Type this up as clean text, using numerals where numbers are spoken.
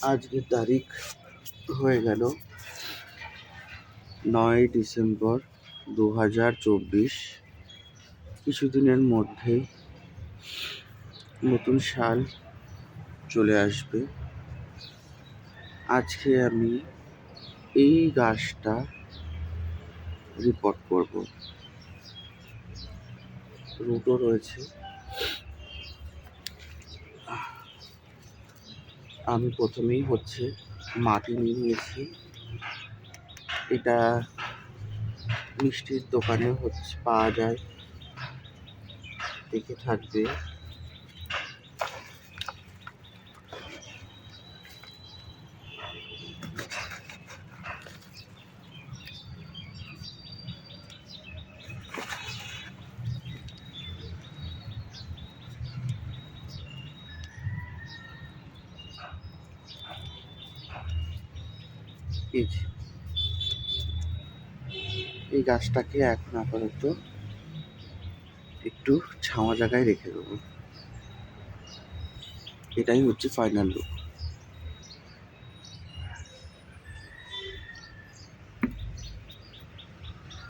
আজকের তারিখ হয়ে গেল 9 ডিসেম্বর 2024। কিছুদিনের মধ্যেই নতুন সাল চলে আসবে। আজকে আমি এই গাছটা রিপোর্ট করব। রুটও রয়েছে। আমি প্রথমেই মাটি নিয়ে নিয়েছি। এটা মিষ্টির দোকানে পাওয়া যায়, দেখে থাকবে। এই গাছটাকে এখন আপাতত একটু ছাওয়া জায়গায় রেখে দেবো। এটাই হচ্ছে ফাইনাল লুক।